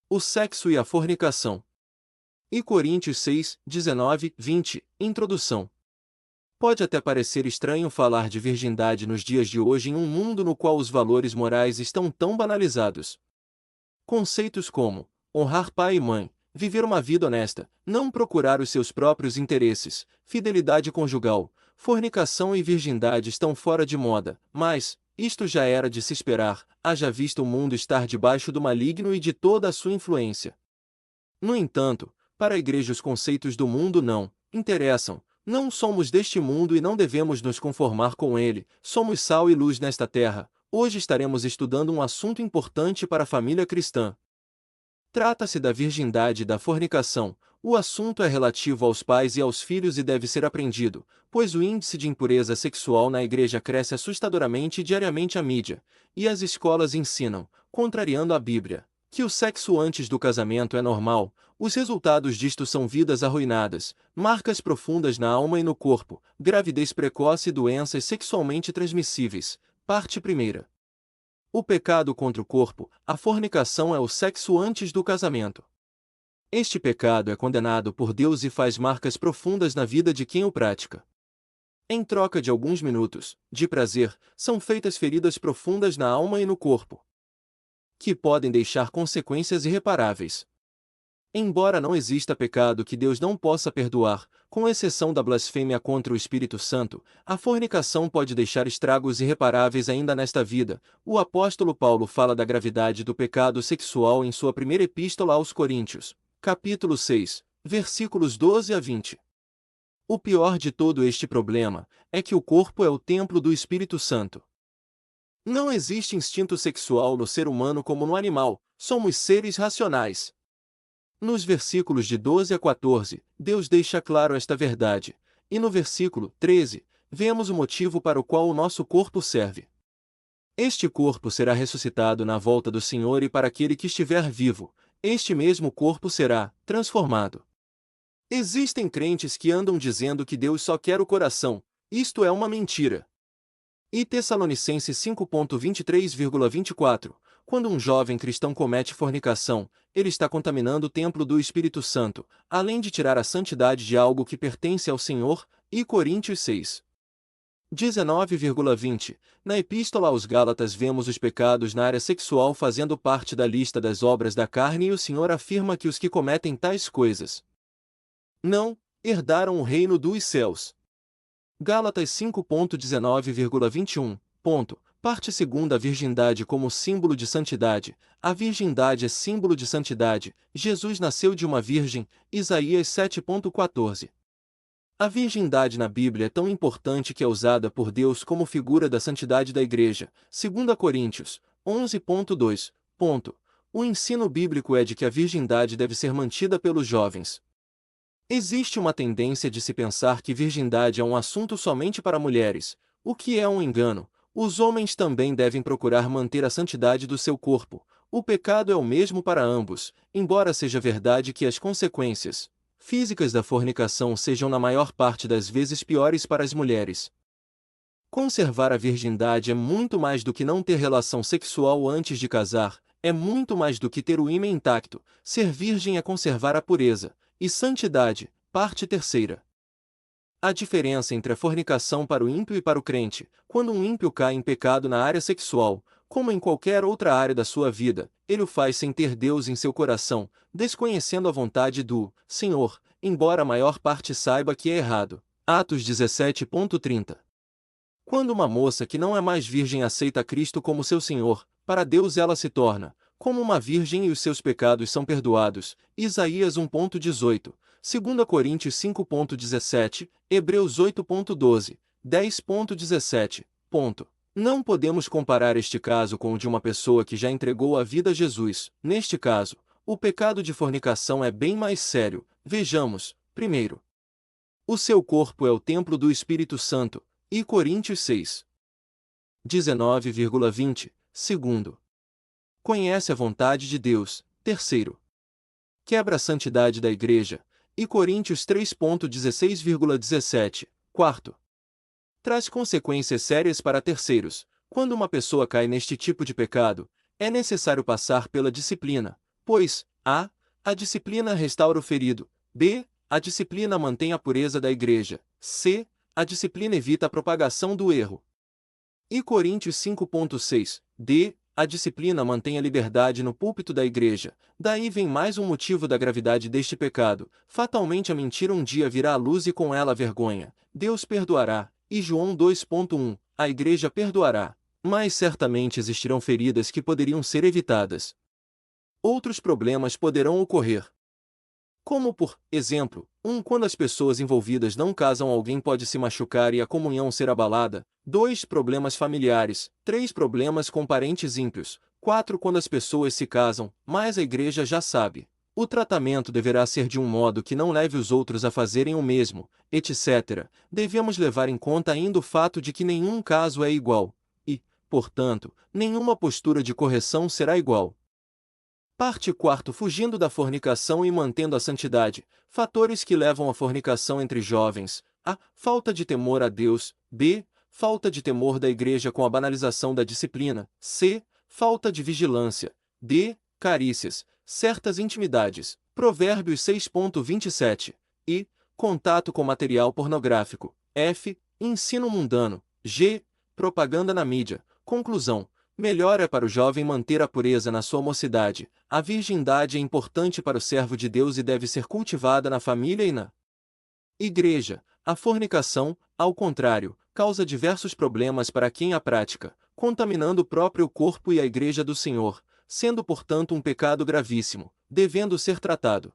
O sexo e a fornicação. E Coríntios 6, 19, 20, Introdução. Pode até parecer estranho falar de virgindade nos dias de hoje em um mundo no qual os valores morais estão tão banalizados. Conceitos como honrar pai e mãe, viver uma vida honesta, não procurar os seus próprios interesses, fidelidade conjugal, fornicação e virgindade estão fora de moda, mas isto já era de se esperar, haja visto o mundo estar debaixo do maligno e de toda a sua influência. No entanto, para a igreja os conceitos do mundo não interessam. Não somos deste mundo e não devemos nos conformar com ele, somos sal e luz nesta terra. Hoje estaremos estudando um assunto importante para a família cristã. Trata-se da virgindade e da fornicação. O assunto é relativo aos pais e aos filhos e deve ser aprendido, pois o índice de impureza sexual na igreja cresce assustadoramente diariamente à mídia, e as escolas ensinam, contrariando a Bíblia, que o sexo antes do casamento é normal. Os resultados disto são vidas arruinadas, marcas profundas na alma e no corpo, gravidez precoce e doenças sexualmente transmissíveis. Parte 1. O pecado contra o corpo. A fornicação é o sexo antes do casamento. Este pecado é condenado por Deus e faz marcas profundas na vida de quem o pratica. Em troca de alguns minutos de prazer, são feitas feridas profundas na alma e no corpo, que podem deixar consequências irreparáveis. Embora não exista pecado que Deus não possa perdoar, com exceção da blasfêmia contra o Espírito Santo, a fornicação pode deixar estragos irreparáveis ainda nesta vida. O apóstolo Paulo fala da gravidade do pecado sexual em sua primeira epístola aos Coríntios, capítulo 6, versículos 12 a 20. O pior de todo este problema é que o corpo é o templo do Espírito Santo. Não existe instinto sexual no ser humano como no animal, somos seres racionais. Nos versículos de 12 a 14, Deus deixa claro esta verdade, e no versículo 13, vemos o motivo para o qual o nosso corpo serve. Este corpo será ressuscitado na volta do Senhor e para aquele que estiver vivo, este mesmo corpo será transformado. Existem crentes que andam dizendo que Deus só quer o coração, isto é uma mentira. E Tessalonicenses 5.23,24, quando um jovem cristão comete fornicação, ele está contaminando o templo do Espírito Santo, além de tirar a santidade de algo que pertence ao Senhor. E Coríntios 6. 19,20, na Epístola aos Gálatas vemos os pecados na área sexual fazendo parte da lista das obras da carne e o Senhor afirma que os que cometem tais coisas não herdaram o reino dos céus. Gálatas 5.19,21. Parte 2. A virgindade como símbolo de santidade. A virgindade é símbolo de santidade. Jesus nasceu de uma virgem. Isaías 7.14. A virgindade na Bíblia é tão importante que é usada por Deus como figura da santidade da igreja. 2 Coríntios 11.2. O ensino bíblico é de que a virgindade deve ser mantida pelos jovens. Existe uma tendência de se pensar que virgindade é um assunto somente para mulheres, o que é um engano. Os homens também devem procurar manter a santidade do seu corpo. O pecado é o mesmo para ambos, embora seja verdade que as consequências físicas da fornicação sejam na maior parte das vezes piores para as mulheres. Conservar a virgindade é muito mais do que não ter relação sexual antes de casar, é muito mais do que ter o ímã intacto. Ser virgem é conservar a pureza e santidade. Parte 3. A diferença entre a fornicação para o ímpio e para o crente. Quando um ímpio cai em pecado na área sexual, como em qualquer outra área da sua vida, ele o faz sem ter Deus em seu coração, desconhecendo a vontade do Senhor, embora a maior parte saiba que é errado. Atos 17.30. Quando uma moça que não é mais virgem aceita Cristo como seu Senhor, para Deus ela se torna como uma virgem e os seus pecados são perdoados. Isaías 1.18, 2 Coríntios 5.17, Hebreus 8.12, 10.17. Não podemos comparar este caso com o de uma pessoa que já entregou a vida a Jesus. Neste caso, o pecado de fornicação é bem mais sério. Vejamos, primeiro, o seu corpo é o templo do Espírito Santo. E Coríntios 6. 19,20. Segundo, conhece a vontade de Deus. Terceiro, quebra a santidade da igreja. E Coríntios 3.16,17. Quarto, traz consequências sérias para terceiros. Quando uma pessoa cai neste tipo de pecado, é necessário passar pela disciplina, pois A. A disciplina restaura o ferido. B. A disciplina mantém a pureza da igreja. C. A disciplina evita a propagação do erro. E Coríntios 5.6. D. A disciplina mantém a liberdade no púlpito da igreja. Daí vem mais um motivo da gravidade deste pecado. Fatalmente a mentira um dia virá à luz e com ela a vergonha. Deus perdoará. E João 2.1. A igreja perdoará. Mas certamente existirão feridas que poderiam ser evitadas. Outros problemas poderão ocorrer. Como, por exemplo, quando as pessoas envolvidas não casam, alguém pode se machucar e a comunhão ser abalada. 2. Problemas familiares. 3. Problemas com parentes ímpios. 4. Quando as pessoas se casam, mas a igreja já sabe. O tratamento deverá ser de um modo que não leve os outros a fazerem o mesmo, etc. Devemos levar em conta ainda o fato de que nenhum caso é igual. E, portanto, nenhuma postura de correção será igual. Parte 4. Fugindo da fornicação e mantendo a santidade. Fatores que levam à fornicação entre jovens. A. Falta de temor a Deus. B. Falta de temor da igreja com a banalização da disciplina. C. Falta de vigilância. D. Carícias. Certas intimidades. Provérbios 6.27. E. Contato com material pornográfico. F. Ensino mundano. G. Propaganda na mídia. Conclusão. Melhor é para o jovem manter a pureza na sua mocidade. A virgindade é importante para o servo de Deus e deve ser cultivada na família e na igreja. A fornicação, ao contrário, causa diversos problemas para quem a pratica, contaminando o próprio corpo e a igreja do Senhor, sendo portanto um pecado gravíssimo, devendo ser tratado.